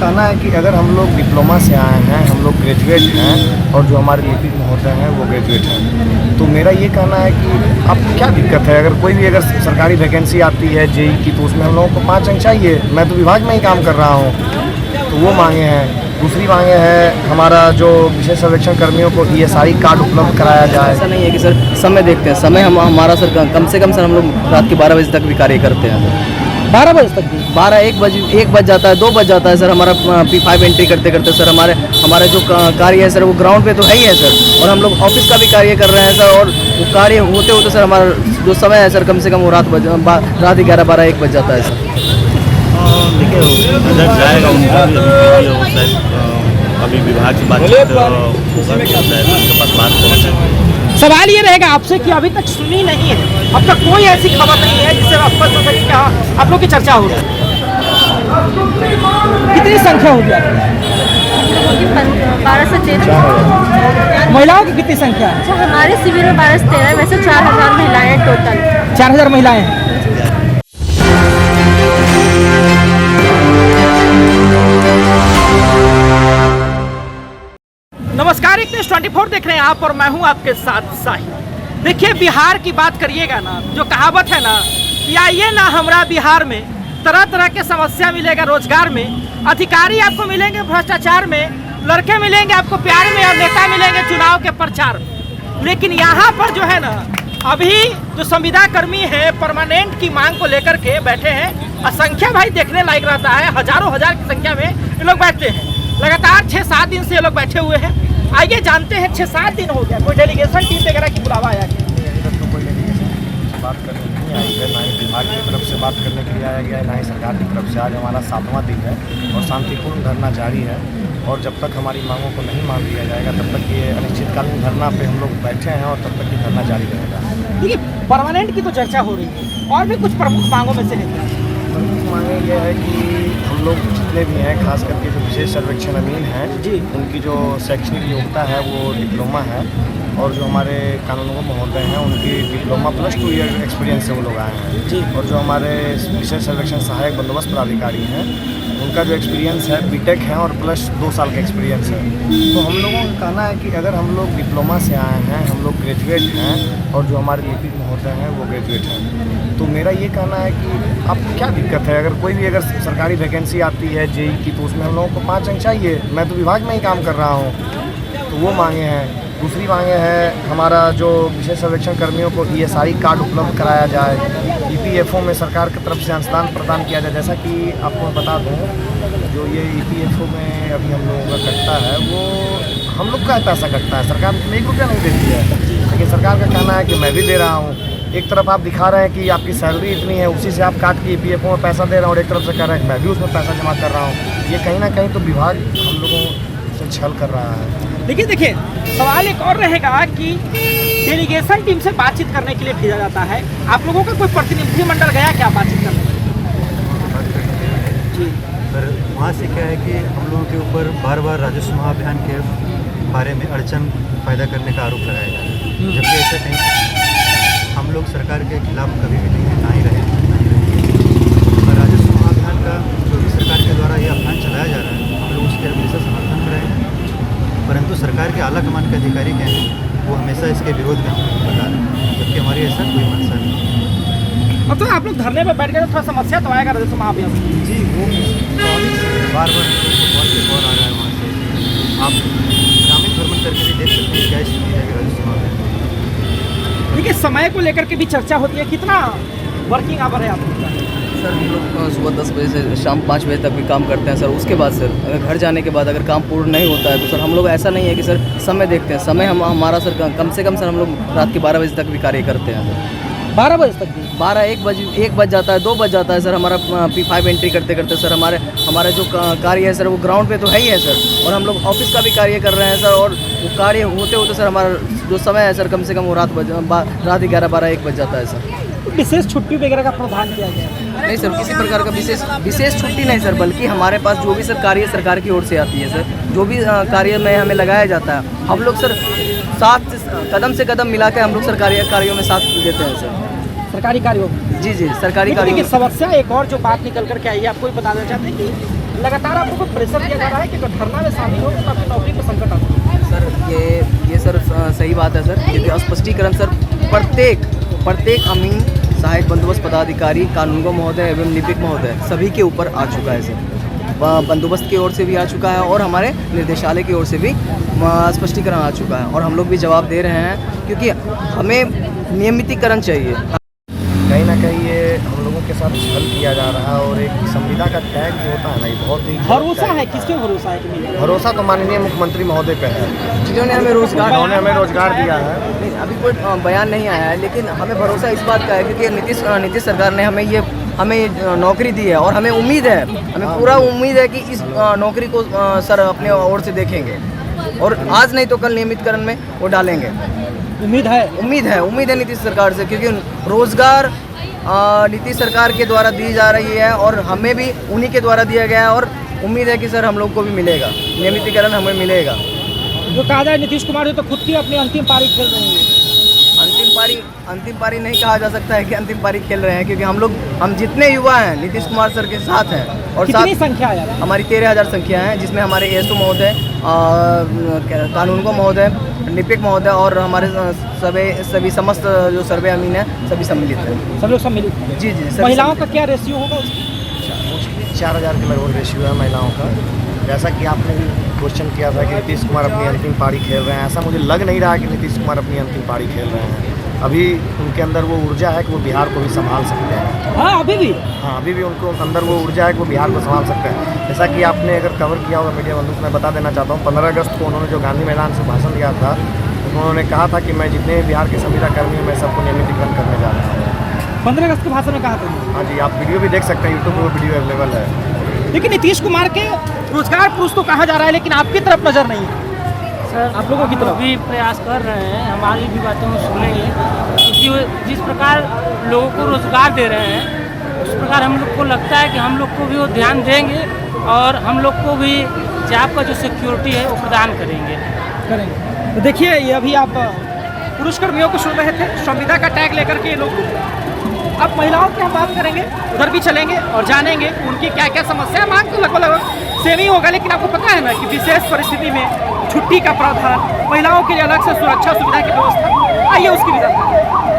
कहना है कि अगर हम लोग डिप्लोमा से आए हैं, हम लोग ग्रेजुएट हैं और जो हमारे लिपिक महोदय हैं वो ग्रेजुएट हैं, तो मेरा ये कहना है कि अब क्या दिक्कत है, अगर कोई भी अगर सरकारी वैकेंसी आती है जेई की, तो उसमें हम लोगों को 5 अंक चाहिए। मैं तो विभाग में ही काम कर रहा हूँ, तो वो मांगे हैं। दूसरी मांगे है हमारा जो विशेष सर्वेक्षण कर्मियों को ESI कार्ड उपलब्ध कराया जाए। ऐसा नहीं है कि सर समय देखते हैं, समय हमारा सर कम से कम सर हम लोग रात के 12 बजे तक भी कार्य करते हैं सर। 12 बजे तक भी? 1 बज जाता है, 2 बज जाता है सर। हमारा P5 एंट्री करते करते सर हमारा जो कार्य है सर वो ग्राउंड पे तो है ही है सर, और हम लोग ऑफिस का भी कार्य कर रहे हैं सर, और वो कार्य होते होते सर हमारा जो समय है सर कम से कम वो रात 11, 12, 1 बज जाता है सर। देखिए नजर जाएगा उनका भी अभी विभाग की बात उनके पास बात पहुँचे। सवाल ये रहेगा आपसे कि अभी तक सुनी नहीं है, अब तक कोई ऐसी खबर नहीं है जिससे स्पष्ट हो सके कि हाँ आप लोग की चर्चा हो रही है। कितनी संख्या होगी आपकी? 12 से 13। महिलाओं की कितनी संख्या है? अच्छा, हमारे शिविर में 12 से 13, वैसे 4000 महिलाएं टोटल। 4000 महिलाएं हैं। नमस्कार, इक्निस 24 देख रहे हैं आप और मैं हूं आपके साथ साहिल। देखिए, बिहार की बात करिएगा ना, जो कहावत है ना कि आइए ना हमारा बिहार में, तरह तरह के समस्या मिलेगा रोजगार में, अधिकारी आपको मिलेंगे भ्रष्टाचार में, लड़के मिलेंगे आपको प्यार में और नेता मिलेंगे चुनाव के प्रचार में। लेकिन यहाँ पर जो है ना, अभी जो संविदा कर्मी है परमानेंट की मांग को लेकर के बैठे हैं। असंख्या भाई देखने लायक रहता है, हजारों हजार की संख्या में ये लोग बैठते हैं। लगातार 6-7 दिन से ये लोग बैठे हुए हैं। आइए जानते हैं, 6-7 दिन हो गया, कोई डेलीगेशन टीम वगैरह की बुलावा आया क्या? तो कोई डेलीगेशन बात करने नहीं आई है, ना ही विभाग की तरफ से बात करने के लिए आया गया है, ना ही सरकार की तरफ से। आज हमारा 7वां दिन है और शांतिपूर्ण धरना जारी है, और जब तक हमारी मांगों को नहीं मान लिया जाएगा तब तक ये अनिश्चितकालीन धरना पे हम लोग बैठे हैं, और तब तक ये धरना जारी रहेगा। देखिए, परमानेंट की तो चर्चा हो रही है, और भी कुछ प्रमुख मांगों में से है। प्रमुख मांगे ये है कि हम लोग जितने भी हैं, खास करके जो विशेष सर्वेक्षण अमीन हैं जी, उनकी जो शैक्षणिक योग्यता है वो डिप्लोमा है, और जो हमारे कानूनगो महोदय हैं उनकी डिप्लोमा +2 ईयर एक्सपीरियंस से वो लोग आए हैं जी, और जो हमारे विशेष सर्वेक्षण सहायक बंदोबस्त पदाधिकारी हैं उनका जो एक्सपीरियंस है बीटेक है और प्लस 2 साल का एक्सपीरियंस है। तो हम लोगों का कहना है कि अगर हम लोग डिप्लोमा से आए हैं, हम लोग ग्रेजुएट हैं और जो हमारे लिपिक महोदय हैं वो ग्रेजुएट हैं, तो मेरा ये कहना है कि अब क्या दिक्कत है, अगर कोई भी अगर सरकारी वैकेंसी आती है जेई की, तो उसमें हम लोगों को 5 अंक चाहिए। मैं तो विभाग में ही काम कर रहा हूँ, तो वो मांगे हैं। दूसरी मांगे है हमारा जो विशेष सर्वेक्षण कर्मियों को ESI कार्ड उपलब्ध कराया जाए, EPFO में सरकार की तरफ से अंशदान प्रदान किया जाए। जैसा कि आपको मैं बता दूं, जो ये EPFO में अभी हम लोगों का कटता है वो हम लोग का पैसा कटता है, सरकार 1 रुपया नहीं देती है, लेकिन सरकार का कहना है कि मैं भी दे रहा हूँ। एक तरफ आप दिखा रहे हैं कि आपकी सैलरी इतनी है, उसी से आप काट के EPFO में पैसा दे रहे हैं, और एक तरफ से कह रहे हैं कि मैं भी उसमें पैसा जमा कर रहा हूँ। ये कहीं ना कहीं तो विभाग हम लोगों से छल कर रहा है। देखिए, सवाल एक और रहेगा कि डेलीगेशन टीम से बातचीत करने के लिए भेजा जाता है, आप लोगों का कोई प्रतिनिधिमंडल गया क्या बातचीत करने जी? पर वहाँ से क्या है कि हम लोगों के ऊपर बार बार राजस्व महाअभियान के बारे में अड़चन पैदा करने का आरोप लगाया जा रहा है, जबकि ऐसा नहीं, हम लोग सरकार के खिलाफ कभी भी नहीं है, ना ही रहे। और राजस्व महाअभियान का जो भी सरकार के द्वारा ये अभियान चलाया जा रहा है, हम लोग उसके हमेशा समर्थन में रहे हैं, परंतु सरकार के आला कमान के अधिकारी क्या हैं वो हमेशा इसके विरोध में बता रहे हैं, जबकि हमारी ऐसा कोई मंशा नहीं। अब तो आप लोग धरने पर बैठ गए, तो थोड़ा समस्या तो आएगा राजस्व महाअभियान जी, वो बार बार कॉल आ रहा है वहाँ से। आप ग्रामीण भ्रमण करके भी देख सकते हैं क्या स्थिति है राजस्व महाअभियान। देखिए, समय को लेकर के भी चर्चा होती है, कितना वर्किंग आवर है आप लोग का? सर हम लोग सुबह 10 बजे से शाम 5 बजे तक भी काम करते हैं सर। उसके बाद सर अगर घर जाने के बाद अगर काम पूर्ण नहीं होता है तो सर हम लोग ऐसा नहीं है कि सर समय देखते हैं, समय हमारा सर कम से कम सर हम लोग रात के 12 बजे तक भी कार्य करते हैं सर। 12 बजे तक भी? 1 बज जाता है, 2 बज जाता है सर। हमारा P5 एंट्री करते करते सर हमारा जो कार्य है सर वो ग्राउंड पे तो है ही है सर, और हम लोग ऑफिस का भी कार्य कर रहे हैं सर, और वो कार्य होते होते सर हमारा जो समय है सर कम से कम वो रात 11, 12, 1 बज जाता है सर। विशेष छुट्टी वगैरह का प्रावधान किया गया? नहीं सर, किसी प्रकार का विशेष छुट्टी नहीं सर, बल्कि हमारे पास जो भी सर कार्य सरकार की ओर से आती है सर, जो भी कार्य में हमें लगाया जाता है, हम लोग सर साथ कदम से कदम मिला के हम लोग सरकारी कार्यों में साथ देते हैं सर। सरकारी कार्यों? जी, सरकारी कार्यों। देखिए, समस्या एक और जो बात निकल कर के आई है, आपको भी बताना चाहते हैं कि लगातार आपको कोई प्रेशर किया जा रहा है कि अगर धरना में शामिल हो तो आपकी नौकरी पर संकट आता है? सर ये सर सही बात है सर, क्योंकि स्पष्टीकरण सर प्रत्येक अमीन, सहायक बंदोबस्त पदाधिकारी, कानूनगो महोदय एवं लिपिक महोदय सभी के ऊपर आ चुका है सर। बंदोबस्त की ओर से भी आ चुका है और हमारे निर्देशालय की ओर से भी स्पष्टीकरण आ चुका है और हम लोग भी जवाब दे रहे हैं, क्योंकि हमें नियमितीकरण चाहिए। कहीं ना कहीं ये हम लोगों के साथ छल किया जा रहा है और एक संविदा का टैग जो होता है ना, ये बहुत ही भरोसा है, किसके भरोसा है कि मिलेगा? भरोसा तो माननीय मुख्यमंत्री महोदय पे है, जिन्होंने हमें रोजगार उन्होंने हमें रोजगार दिया है। नहीं, अभी कोई बयान नहीं आया है, लेकिन हमें भरोसा इस बात का है क्योंकि नीतीश सरकार ने हमें ये नौकरी दी है और हमें उम्मीद है, हमें पूरा उम्मीद है कि इस नौकरी को सर अपने ओर से देखेंगे और आज नहीं तो कल नियमितकरण में वो डालेंगे। उम्मीद है नीतीश सरकार से, क्योंकि रोजगार नीतीश सरकार के द्वारा दी जा रही है और हमें भी उन्हीं के द्वारा दिया गया है और उम्मीद है कि सर हम लोग को भी मिलेगा, नियमितीकरण हमें मिलेगा। जो कहा जाए नीतीश कुमार जी तो खुद की अपनी अंतिम पारी खेल रहे हैं। अंतिम पारी नहीं कहा जा सकता है कि अंतिम पारी खेल रहे हैं, क्योंकि हम जितने युवा हैं नीतीश कुमार सर के साथ हैं और कितनी संख्या है? हमारी 13,000 संख्या है, जिसमें हमारे एसओ महोदय, कानूनगो महोदय, लिपिक महोदय और हमारे सभी समस्त जो सर्वे अमीन है सभी सम्मिलित हैं। सब लोग सम्मिलित हैं? जी। महिलाओं का क्या रेशियो होगा? 4000 के लगभग रेशियो है महिलाओं का। जैसा कि आपने भी क्वेश्चन किया था कि नीतीश कुमार अपनी अंतिम पारी खेल रहे हैं, ऐसा मुझे लग नहीं रहा कि नीतीश कुमार अपनी अंतिम पारी खेल रहे हैं। अभी उनके अंदर वो ऊर्जा है कि वो बिहार को भी संभाल सकते हैं। हाँ, अभी भी उनको अंदर वो ऊर्जा है कि वो बिहार को संभाल सकते हैं। जैसा कि आपने अगर कवर किया होगा मीडिया बंधु, मैं बता देना चाहता हूँ, 15 अगस्त को उन्होंने जो गांधी मैदान से भाषण दिया था, उन्होंने कहा था कि मैं जितने बिहार के संविदा कर्मी हैं मैं सबको नियमितीकरण करने जा रहा हूँ। 15 अगस्त के भाषण में कहा था? हाँ जी, आप वीडियो भी देख सकते हैं, यूट्यूब पर वो वीडियो अवेलेबल है। लेकिन नीतीश कुमार के रोजगार पुरुष तो कहा जा रहा है, लेकिन आपकी तरफ नजर नहीं है सर। आप लोगों की तरफ भी प्रयास कर रहे हैं, हमारी भी बातों को सुनेंगे, क्योंकि वो जिस प्रकार लोगों को रोजगार दे रहे हैं उस प्रकार हम लोग को लगता है कि हम लोग को भी वो ध्यान देंगे और हम लोग को भी जॉब का जो सिक्योरिटी है वो प्रदान करेंगे। तो देखिए, ये अभी आप पुरुष कर्मियों को सुन रहे थे, संविदा का टैग लेकर के ये लोग। अब महिलाओं की हम बात करेंगे, उधर भी चलेंगे और जानेंगे उनकी क्या क्या समस्या। मांग तो लगभग सेम ही होगा, लेकिन आपको पता है ना कि विशेष परिस्थिति में छुट्टी का प्रावधान, महिलाओं के लिए अलग से सुरक्षा सुविधा की व्यवस्था, आइए उसकी भी जानकारी।